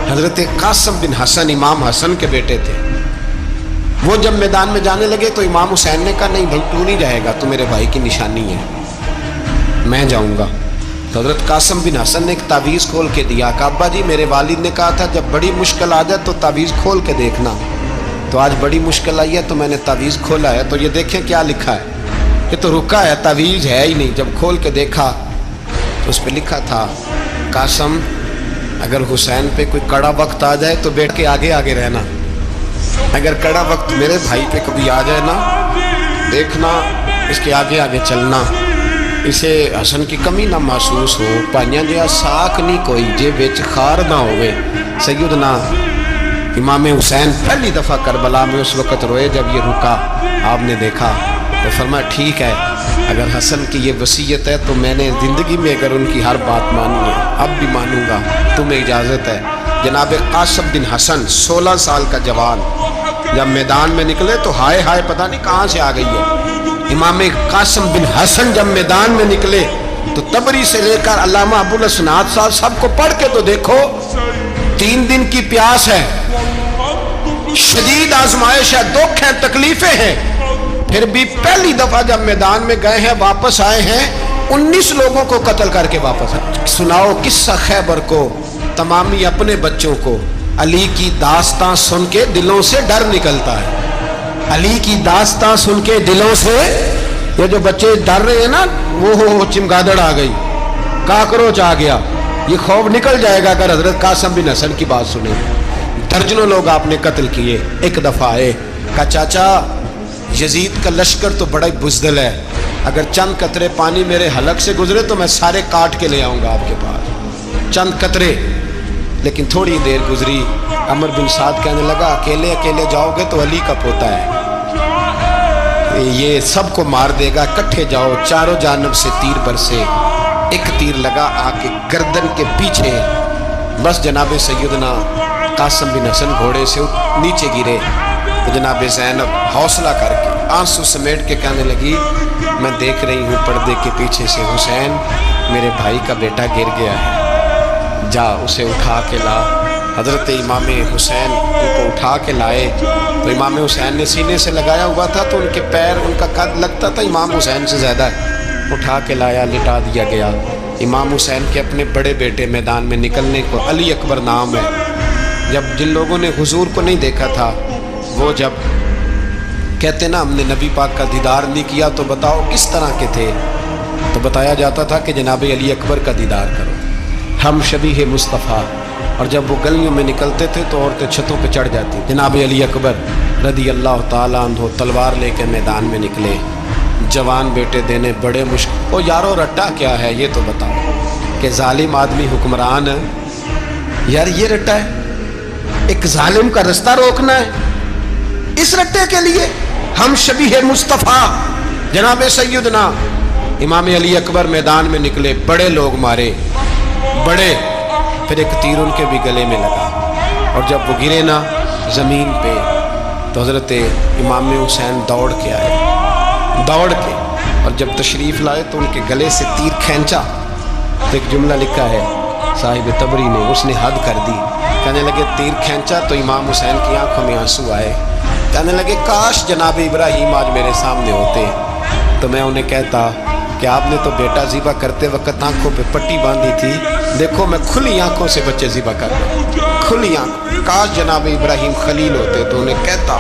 حضرت قاسم بن حسن امام حسن کے بیٹے تھے. وہ جب میدان میں جانے لگے تو امام حسین نے کہا نہیں بھائی تو نہیں جائے گا, تو میرے بھائی کی نشانی ہے, میں جاؤں گا. تو حضرت قاسم بن حسن نے ایک تعویذ کھول کے دیا کہ ابا جی میرے والد نے کہا تھا جب بڑی مشکل آ جائے تو تعویذ کھول کے دیکھنا. تو آج بڑی مشکل آئی ہے تو میں نے تعویذ کھولا ہے, تو یہ دیکھیں کیا لکھا ہے. یہ تو رکا ہے, تعویذ ہے ہی نہیں. جب کھول کے دیکھا تو اس پہ لکھا تھا قاسم اگر حسین پہ کوئی کڑا وقت آ جائے تو بیٹھ کے آگے آگے رہنا, اگر کڑا وقت میرے بھائی پہ کبھی آ جائے نا دیکھنا اس کے آگے آگے چلنا, اسے حسن کی کمی نہ محسوس ہو. پائیاں جہاں ساکھ نہیں کوئی جے وچ خار نہ ہوئے. سیدنا امام حسین پہلی دفعہ کربلا میں اس وقت روئے جب یہ رکا, آپ نے دیکھا تو فرمایا ٹھیک ہے اگر حسن کی یہ وصیت ہے تو میں نے زندگی میں اگر ان کی ہر بات مانی ہے اب بھی مانوں گا, تمہیں اجازت ہے. جناب قاسم بن حسن 16 سال کا جوان جب میدان میں نکلے تو ہائے ہائے پتہ نہیں کہاں سے آ گئی ہے. امام قاسم بن حسن جب میدان میں نکلے تو تبری سے لے کر علامہ ابو الاسناد صاحب سب کو پڑھ کے تو دیکھو, 3 دن کی پیاس ہے, شدید آزمائش ہے, دکھ ہیں, تکلیفیں ہیں, پھر بھی پہلی دفعہ جب میدان میں گئے ہیں واپس آئے ہیں 19 لوگوں کو قتل کر کے واپس آئے. سناؤ قصہ خیبر کو تمامی اپنے بچوں کو. علی کی داستان سن کے دلوں سے ڈر نکلتا ہے, علی کی داستان سن کے دلوں سے یہ جو بچے ڈر رہے ہیں نا وہ چمگادڑ آ گئی, کاکروچ آ گیا, یہ خوف نکل جائے گا اگر حضرت قاسم بن حسن کی بات سنیں. درجنوں لوگ آپ نے قتل کیے. ایک دفعہ آئے کہا چاچا یزید کا لشکر تو بڑا ہی بزدل ہے, اگر چند قطرے پانی میرے حلق سے گزرے تو میں سارے کاٹ کے لے آؤں گا آپ کے پاس, چند قطرے. لیکن تھوڑی دیر گزری, عمر بن سعد کہنے لگا اکیلے اکیلے جاؤ گے تو علی کا پوتا ہے یہ سب کو مار دے گا, اکٹھے جاؤ. چاروں جانب سے تیر برسے, ایک تیر لگا آ کے گردن کے پیچھے, بس جناب سیدنا قاسم بن حسن گھوڑے سے نیچے گرے. تو جناب زینب حوصلہ کر کے آنسو سمیٹ کے کہنے لگی میں دیکھ رہی ہوں پردے کے پیچھے سے حسین میرے بھائی کا بیٹا گر گیا ہے, جا اسے اٹھا کے لا. حضرت امام حسین ان کو اٹھا کے لائے تو امام حسین نے سینے سے لگایا ہوا تھا تو ان کے پیر ان کا قد لگتا تھا امام حسین سے زیادہ, اٹھا کے لایا, لٹا دیا گیا. امام حسین کے اپنے بڑے بیٹے میدان میں نکلنے کو علی اکبر نام ہے. جب جن لوگوں نے حضور کو نہیں دیکھا تھا وہ جب کہتے نا ہم نے نبی پاک کا دیدار نہیں کیا تو بتاؤ کس طرح کے تھے, تو بتایا جاتا تھا کہ جناب علی اکبر کا دیدار کرو, ہم شبیہ مصطفیٰ. اور جب وہ گلیوں میں نکلتے تھے تو عورتیں چھتوں پہ چڑھ جاتی. جناب علی اکبر رضی اللہ تعالیٰ عنہ تلوار لے کے میدان میں نکلے, جوان بیٹے دینے بڑے مشکل. او یارو رٹا کیا ہے یہ تو بتاؤ, کہ ظالم آدمی حکمران ہے یار, یہ رٹا ہے, ایک ظالم کا رستہ روکنا ہے, اس رٹے کے لیے ہم شبیہ مصطفیٰ. جناب سیدنا امام علی اکبر میدان میں نکلے, بڑے لوگ مارے بڑے, پھر ایک تیر ان کے بھی گلے میں لگا, اور جب وہ گرے نا زمین پہ تو حضرت امام حسین دوڑ کے آئے, دوڑ کے, اور جب تشریف لائے تو ان کے گلے سے تیر کھینچا تو ایک جملہ لکھا ہے صاحب تبری نے, اس نے حد کر دی. کہنے لگے تیر کھینچا تو امام حسین کی آنکھوں میں آنسو آئے, کہنے لگے کاش جناب ابراہیم آج میرے سامنے ہوتے تو میں انہیں کہتا کہ آپ نے تو بیٹا ذبح کرتے وقت آنکھوں پہ پٹی باندھی تھی, دیکھو میں کھلی آنکھوں سے بچے ذبح کر رہا ہوں, کھلی آنکھ. کاش جناب ابراہیم خلیل ہوتے تو انہیں کہتا